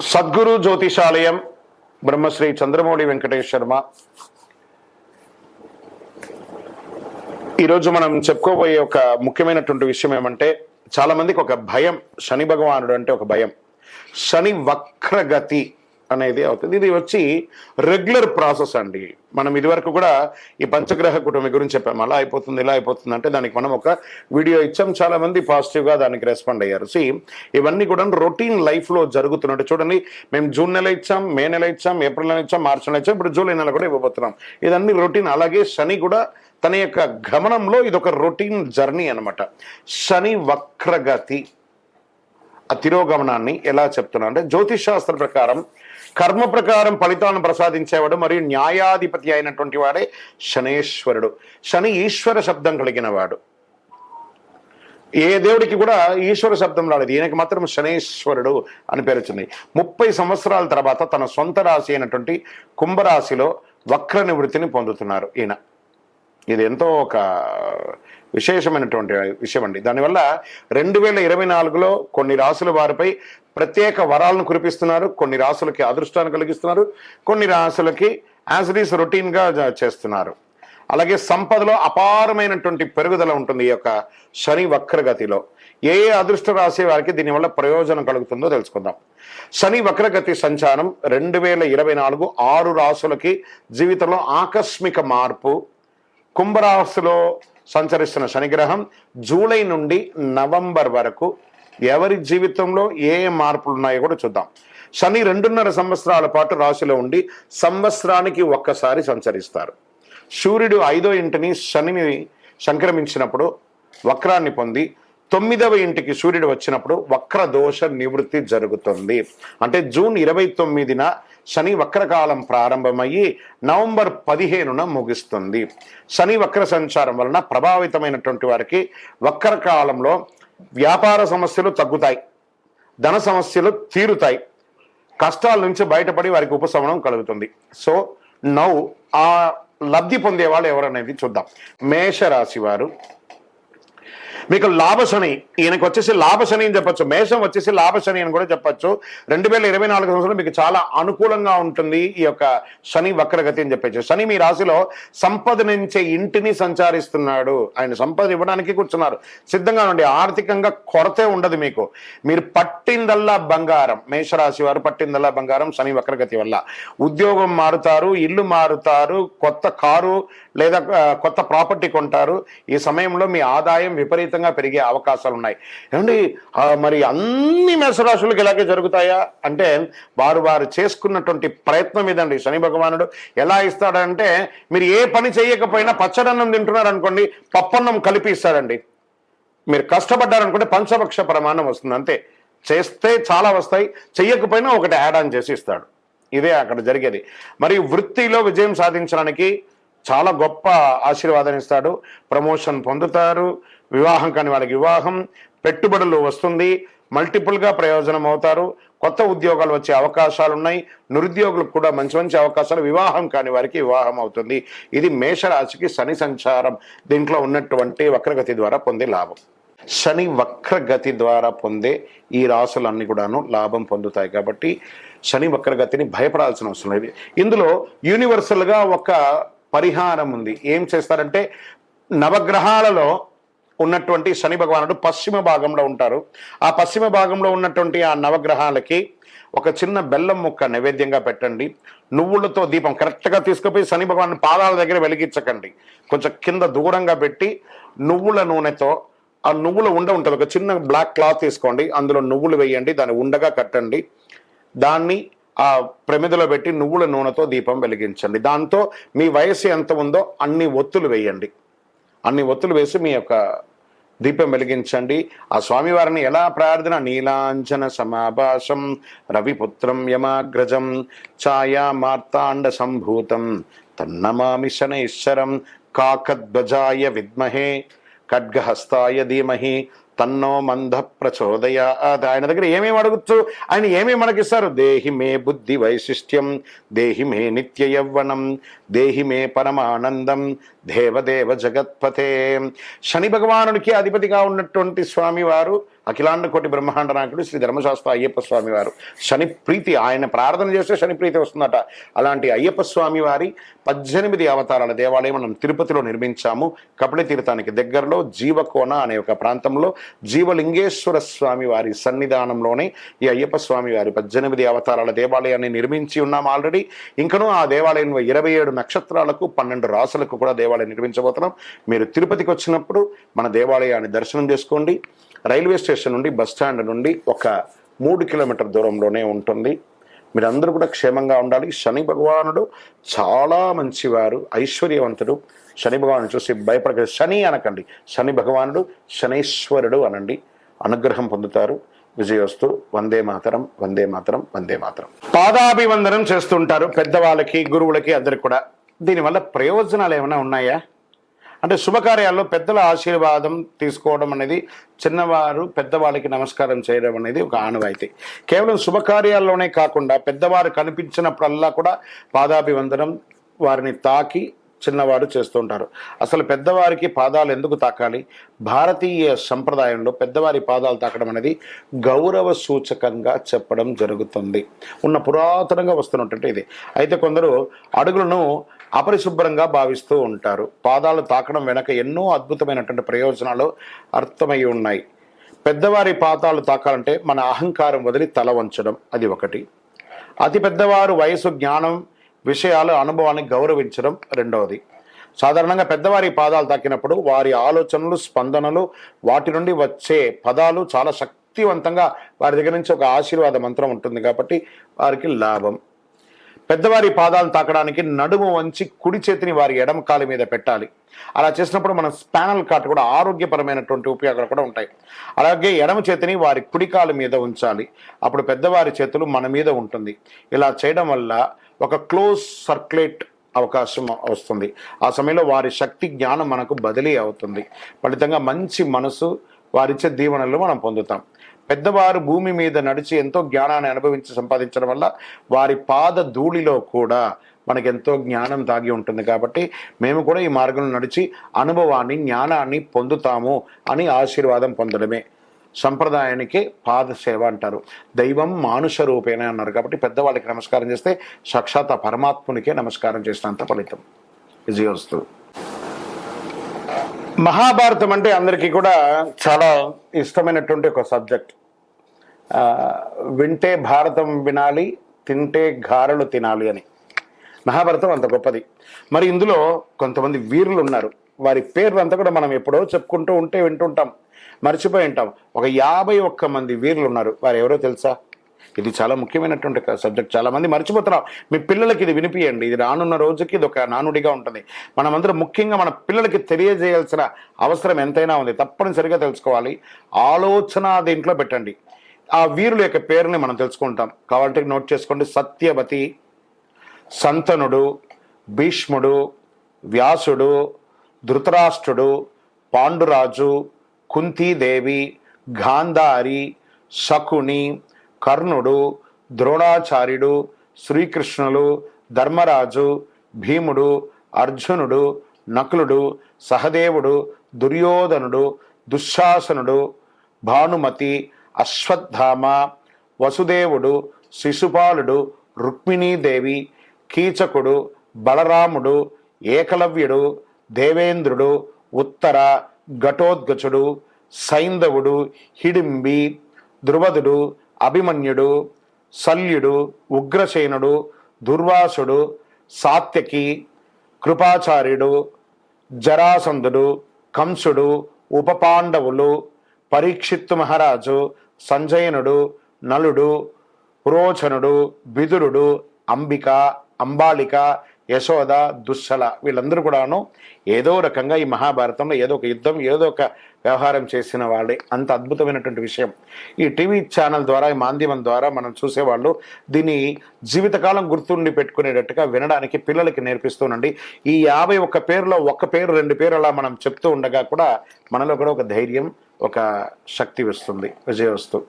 సద్గురు జ్యోతిషాలయం బ్రహ్మశ్రీ చంద్రమౌళి వెంకటేష్ శర్మ. ఈరోజు మనం చెప్పుకోబోయే ఒక ముఖ్యమైనటువంటి విషయం ఏమంటే, చాలా మందికి ఒక భయం, శని భగవానుడు అంటే ఒక భయం. శని వక్రగతి అనేది అవుతుంది. ఇది వచ్చి రెగ్యులర్ ప్రాసెస్ అండి. మనం ఇదివరకు కూడా ఈ పంచగ్రహ కుటుంబం గురించి చెప్పాము. అలా అయిపోతుంది, ఇలా అయిపోతుంది అంటే దానికి మనం ఒక వీడియో ఇచ్చాం. చాలా మంది పాజిటివ్గా దానికి రెస్పాండ్ అయ్యారు. ఇవన్నీ కూడా రొటీన్ లైఫ్లో జరుగుతున్నట్టు చూడండి. మేము జూన్ నెల ఇచ్చాం, మే నెల ఇచ్చాం, ఏప్రిల్ నెల ఇచ్చాం, మార్చి నెల ఇచ్చాం, ఇప్పుడు జూలై నెల కూడా ఇవ్వబోతున్నాం. ఇదన్నీ రొటీన్. అలాగే శని కూడా తన యొక్క గమనంలో ఇదొక రొటీన్ జర్నీ అనమాట. శని వక్రగతి ఆ తిరోగమనాన్ని ఎలా చెప్తున్నా అంటే, జ్యోతిష్ శాస్త్ర ప్రకారం కర్మ ప్రకారం ఫలితాలను ప్రసాదించేవాడు మరియు న్యాయాధిపతి అయినటువంటి వాడే శనేశ్వరుడు. శని ఈశ్వర శబ్దం కలిగిన వాడు. ఏ దేవుడికి కూడా ఈశ్వర శబ్దం రాలేదు, ఈయనకి మాత్రం శనేశ్వరుడు అని పేరు వచ్చింది. 30 సంవత్సరాల తర్వాత తన సొంత రాశి అయినటువంటి కుంభరాశిలో వక్ర నివృత్తిని పొందుతున్నారు ఈయన. ఇది ఎంతో ఒక విశేషమైనటువంటి విషయం అండి. దానివల్ల 2024లో కొన్ని రాసుల వారిపై ప్రత్యేక వరాలను కురిపిస్తున్నారు, కొన్ని రాసులకి అదృష్టాన్ని కలిగిస్తున్నారు, కొన్ని రాసులకి యాజ్ ఇట్ ఈస్ రొటీన్గా చేస్తున్నారు. అలాగే సంపదలో అపారమైనటువంటి పెరుగుదల ఉంటుంది ఈ యొక్క శని వక్రగతిలో. ఏ అదృష్ట రాశి వారికి దీనివల్ల ప్రయోజనం కలుగుతుందో తెలుసుకుందాం. శని వక్రగతి సంచారం 2024 6 రాసులకి జీవితంలో ఆకస్మిక మార్పు. కుంభరాశిలో సంచరిస్తున్న శనిగ్రహం జూలై నుండి నవంబర్ వరకు ఎవరి జీవితంలో ఏ మార్పులు ఉన్నాయో కూడా చూద్దాం. శని 2.5 సంవత్సరాల పాటు రాశిలో ఉండి సంవత్సరానికి ఒక్కసారి సంచరిస్తారు. సూర్యుడు 5వ ఇంటిని శనిని సంక్రమించినప్పుడు వక్రాన్ని పొంది 9వ ఇంటికి సూర్యుడు వచ్చినప్పుడు వక్ర దోష నివృత్తి జరుగుతుంది. అంటే జూన్ 29న శని వక్రకాలం ప్రారంభమయ్యి నవంబర్ 15న ముగుస్తుంది. శని వక్ర సంచారం వలన ప్రభావితమైనటువంటి వారికి వక్రకాలంలో వ్యాపార సమస్యలు తగ్గుతాయి, ధన సమస్యలు తీరుతాయి, కష్టాల నుంచి బయటపడి వారికి ఉపశమనం కలుగుతుంది. సో నౌ ఆ లబ్ధి పొందే వాళ్ళు ఎవరనేది చూద్దాం. మేషరాశి వారు, మీకు లాభశని, ఈయనకు వచ్చేసి లాభశని అని చెప్పచ్చు, మేషం వచ్చేసి లాభశని అని కూడా చెప్పచ్చు. 2024 సంవత్సరం మీకు చాలా అనుకూలంగా ఉంటుంది ఈ యొక్క శని వక్రగతి అని చెప్పచ్చు. శని మీ రాశిలో సంపదనించే ఇంటిని సంచారిస్తున్నాడు. ఆయన సంపద ఇవ్వడానికి కూర్చున్నారు. సిద్ధంగా ఉండి, ఆర్థికంగా కొరతే ఉండదు మీకు. మీరు పట్టిందల్లా బంగారం. మేషరాశి వారు పట్టిందల్లా బంగారం శని వక్రగతి వల్ల. ఉద్యోగం మారుతారు, ఇల్లు మారుతారు, కొత్త కారు లేదా కొత్త ప్రాపర్టీ కొంటారు. ఈ సమయంలో మీ ఆదాయం విపరీతంగా పెరిగే అవకాశాలు ఉన్నాయి. ఏమండి, మరి అన్ని మేషరాశులకు ఇలాగే జరుగుతాయా అంటే, వారు చేసుకున్నటువంటి ప్రయత్నం ఇదండి. శని భగవానుడు ఎలా ఇస్తాడంటే, మీరు ఏ పని చేయకపోయినా పచ్చడన్నం తింటున్నారు అనుకోండి, పప్పన్నం కలిపి ఇస్తాడండి. మీరు కష్టపడ్డారనుకుంటే పంచభక్ష ప్రమాణం వస్తుంది. అంతే, చేస్తే చాలా వస్తాయి, చెయ్యకపోయినా ఒకటి యాడ్ ఆన్ చేసి ఇస్తాడు. ఇదే అక్కడ జరిగేది. మరి వృత్తిలో విజయం సాధించడానికి చాలా గొప్ప ఆశీర్వాదాన్ని ఇస్తాడు. ప్రమోషన్ పొందుతారు, వివాహం కాని వాళ్ళకి వివాహం, పెట్టుబడులు వస్తుంది, మల్టిపుల్గా ప్రయోజనం అవుతారు, కొత్త ఉద్యోగాలు వచ్చే అవకాశాలు ఉన్నాయి, నిరుద్యోగులకు కూడా మంచి మంచి అవకాశాలు, వివాహం కాని వారికి వివాహం అవుతుంది. ఇది మేషరాశికి శని సంచారం దీంట్లో ఉన్నటువంటి వక్రగతి ద్వారా పొందే లాభం. శని వక్రగతి ద్వారా పొందే ఈ రాశులన్నీ కూడాను లాభం పొందుతాయి. కాబట్టి శని వక్రగతిని భయపడాల్సిన అవసరం లేదు. ఇందులో యూనివర్సల్గా ఒక పరిహారం ఉంది. ఏం చేస్తారంటే, నవగ్రహాలలో ఉన్నటువంటి శని భగవానుడు పశ్చిమ భాగంలో ఉంటారు. ఆ పశ్చిమ భాగంలో ఉన్నటువంటి ఆ నవగ్రహాలకి ఒక చిన్న బెల్లం ముక్క నైవేద్యంగా పెట్టండి. నువ్వులతో దీపం కరెక్ట్గా తీసుకుపోయి శని భగవాన్ పాదాల దగ్గర వెలిగించకండి. కొంచెం కింద దూరంగా పెట్టి నువ్వుల నూనెతో, ఆ నువ్వుల ఉండ ఉంటుంది, ఒక చిన్న బ్లాక్ క్లాత్ తీసుకోండి, అందులో నువ్వులు వేయండి, దాన్ని ఉండగా కట్టండి, దాన్ని ఆ ప్రమిదలో పెట్టి నువ్వుల నూనెతో దీపం వెలిగించండి. దాంతో మీ వయస్సు ఎంత ఉందో అన్ని ఒత్తులు వేయండి. అన్ని ఒత్తులు వేసి మీ యొక్క దీపం వెలిగించండి. ఆ స్వామివారిని ఎలా ప్రార్థన, నీలాంజన సమాభాసం రవిపుత్రం యమాగ్రజం ఛాయా మార్తాండ సంభూతం తన్నమామి శనైశ్వరం కాకద్వజాయ విద్మహే ఖడ్గహస్తాయ ధీమహి తన్నో మంద ప్రచోదయాత్. ఆయన దగ్గర ఏమేమి అడగచ్చు, ఆయన ఏమేమి మనకిస్తారు? దేహి మే బుద్ధి వైశిష్ట్యం, దేహి మే నిత్య యవ్వనం, దేహి మే పరమానందం, దేవదేవ జగత్పతే. శని భగవానుడికి అధిపతిగా ఉన్నటువంటి స్వామి వారు అఖిలాండ కోటి బ్రహ్మాండ నాయకుడు శ్రీ ధర్మశాస్త్ర అయ్యప్ప స్వామి వారు. శని ప్రీతి, ఆయన ప్రార్థన చేస్తే శని ప్రీతి వస్తుందట. అలాంటి అయ్యప్ప స్వామి వారి 18 అవతారాల దేవాలయం మనం తిరుపతిలో నిర్మించాము. కపిల తీర్థానికి దగ్గరలో జీవకోన అనే ఒక ప్రాంతంలో జీవలింగేశ్వర స్వామి వారి సన్నిధానంలోనే ఈ అయ్యప్ప స్వామి వారి 18 అవతారాల దేవాలయాన్ని నిర్మించి ఉన్నాం ఆల్రెడీ. ఇంకనూ ఆ దేవాలయంలో 27 నక్షత్రాలకు 12 రాసులకు కూడా దేవాలయం నిర్మించబోతున్నాం. మీరు తిరుపతికి వచ్చినప్పుడు మన దేవాలయాన్ని దర్శనం చేసుకోండి. రైల్వే స్టేషన్ నుండి, బస్ స్టాండ్ నుండి ఒక 3 కిలోమీటర్ దూరంలోనే ఉంటుంది. మీరందరూ కూడా క్షేమంగా ఉండాలి. శని భగవానుడు చాలా మంచివారు, ఐశ్వర్యవంతుడు. శని భగవాను చూసి భయపడక శని అనకండి, శని భగవానుడు శనైశ్వరుడు అనండి, అనుగ్రహం పొందుతారు. విజయోస్తు. వందే మాతరం, వందే మాతరం, వందే మాతరం. పాదాభివందనం చేస్తుంటారు పెద్దవాళ్ళకి, గురువులకి, అందరికి కూడా. దీనివల్ల ప్రయోజనాలు ఏమైనా ఉన్నాయా అంటే శుభకార్యాల్లో పెద్దల ఆశీర్వాదం తీసుకోవడం అనేది, చిన్నవారు పెద్దవాళ్ళకి నమస్కారం చేయడం అనేది ఒక ఆనవాయితీ. కేవలం శుభకార్యాల్లోనే కాకుండా పెద్దవారు కనిపించినప్పుడల్లా కూడా పాదాభివందనం, వారిని తాకి చిన్నవారు చేస్తుంటారు. అసలు పెద్దవారికి పాదాలు ఎందుకు తాకాలి? భారతీయ సంప్రదాయంలో పెద్దవారి పాదాలు తాకడం అనేది గౌరవ సూచకంగా చెప్పడం జరుగుతుంది. ఉన్న పురాతనంగా వస్తున్నట్టు ఇది. అయితే కొందరు అడుగులను అపరిశుభ్రంగా భావిస్తూ ఉంటారు. పాదాలు తాకడం వెనక ఎన్నో అద్భుతమైనటువంటి ప్రయోజనాలు అర్థమై ఉన్నాయి. పెద్దవారి పాదాలు తాకాలంటే మన అహంకారం వదిలి తల వంచడం, అది ఒకటి. అతి పెద్దవారు వయసు, జ్ఞానం, విషయాలు, అనుభవాన్ని గౌరవించడం రెండవది. సాధారణంగా పెద్దవారి పాదాలు తాకినప్పుడు వారి ఆలోచనలు, స్పందనలు, వాటి నుండి వచ్చే పదాలు చాలా శక్తివంతంగా, వారి దగ్గర నుంచి ఒక ఆశీర్వాద మంత్రం ఉంటుంది కాబట్టి వారికి లాభం. పెద్దవారి పాదాలు తాకడానికి నడుము వంచి కుడి చేతిని వారి ఎడమ కాలు మీద పెట్టాలి. అలా చేసినప్పుడు మన స్పానల్ కార్ట్ కూడా ఆరోగ్యపరమైనటువంటి ఉపయోగాలు కూడా ఉంటాయి. అలాగే ఎడమ చేతిని వారి కుడి కాలు మీద ఉంచాలి. అప్పుడు పెద్దవారి చేతులు మన మీద ఉంటుంది. ఇలా చేయడం వల్ల ఒక క్లోజ్ సర్క్యులేట్ అవకాశం వస్తుంది. ఆ సమయంలో వారి శక్తి, జ్ఞానం మనకు బదిలీ అవుతుంది. ఫలితంగా మంచి మనసు, వారిచ్చే దీవెనలు మనం పొందుతాం. పెద్దవారు భూమి మీద నడిచి ఎంతో జ్ఞానాన్ని అనుభవించి సంపాదించడం వల్ల వారి పాద ధూళిలో కూడా మనకెంతో జ్ఞానం దాగి ఉంటుంది. కాబట్టి మేము కూడా ఈ మార్గంలో నడిచి అనుభవాన్ని, జ్ఞానాన్ని పొందుతాము అని ఆశీర్వాదం పొందడమే సంప్రదాయానికి పాదసేవ అంటారు. దైవం మానుష రూపేణ అన్నారు. కాబట్టి పెద్దవాళ్ళకి నమస్కారం చేస్తే సాక్షాత్ పరమాత్మునికే నమస్కారం చేసినంత ఫలితం. విజయోస్తు. మహాభారతం అంటే అందరికీ కూడా చాలా ఇష్టమైనటువంటి ఒక సబ్జెక్ట్. వింటే భారతం వినాలి, తింటే గారెలు తినాలి అని. మహాభారతం అంత గొప్పది. మరి ఇందులో కొంతమంది వీరులు ఉన్నారు. వారి పేర్లు అంతా కూడా మనం ఎప్పుడో చెప్పుకుంటూ ఉంటే వింటుంటాం, మర్చిపోయి ఉంటాం. ఒక 51 మంది వీరులు ఉన్నారు. వారు ఎవరో తెలుసా? ఇది చాలా ముఖ్యమైనటువంటి సబ్జెక్ట్. చాలా మంది మర్చిపోతున్నాం. మీ పిల్లలకి ఇది వినిపియండి. ఇది రానున్న రోజుకి ఇది ఒక నానుడిగా ఉంటుంది. మనమందరం ముఖ్యంగా మన పిల్లలకి తెలియజేయాల్సిన అవసరం ఎంతైనా ఉంది. తప్పనిసరిగా తెలుసుకోవాలి. ఆలోచన దీంట్లో పెట్టండి. ఆ వీరుల యొక్క పేరుని మనం తెలుసుకుంటాం. కాబట్టి నోట్ చేసుకోండి. సత్యవతి, సంతనుడు, భీష్ముడు, వ్యాసుడు, ధృతరాష్ట్రుడు, పాండురాజు, కుంతీదేవి, గాంధారి, శకుని, కర్ణుడు, ద్రోణాచార్యుడు, శ్రీకృష్ణులు, ధర్మరాజు, భీముడు, అర్జునుడు, నకులుడు, సహదేవుడు, దుర్యోధనుడు, దుశ్శాసనుడు, భానుమతి, అశ్వత్థామ, వసుదేవుడు, శిశుపాలుడు, రుక్మిణీదేవి, కీచకుడు, బలరాముడు, ఏకలవ్యుడు, దేవేంద్రుడు, ఉత్తర, ఘటోద్గచుడు, సైంధవుడు, హిడింబి, ధ్రువదుడు, అభిమన్యుడు, శల్యుడు, ఉగ్రసేనుడు, దుర్వాసుడు, సాత్యకి, కృపాచార్యుడు, జరాసంధుడు, కంసుడు, ఉపపాండవులు, పరీక్షిత్తు మహారాజు, సంజయనుడు, నలుడు, పురోచనుడు, విదురుడు, అంబిక, అంబాలిక, యశోద, దుశ్శల, వీళ్ళందరూ కూడాను ఏదో రకంగా ఈ మహాభారతంలో ఏదో ఒక యుద్ధం, ఏదో ఒక వ్యవహారం చేసిన వాళ్ళే. అంత అద్భుతమైనటువంటి విషయం. ఈ టీవీ ఛానల్ ద్వారా, ఈ మాధ్యమం ద్వారా మనం చూసేవాళ్ళు దీన్ని జీవితకాలం గుర్తుండి పెట్టుకునేటట్టుగా వినడానికి పిల్లలకి నేర్పిస్తూనండి. ఈ 51 పేరులో 1 పేరు, 2 పేరు అలా మనం చెప్తూ ఉండగా కూడా మనలో కూడా ఒక ధైర్యం, ఒక శక్తి వస్తుంది. విజయోస్తు.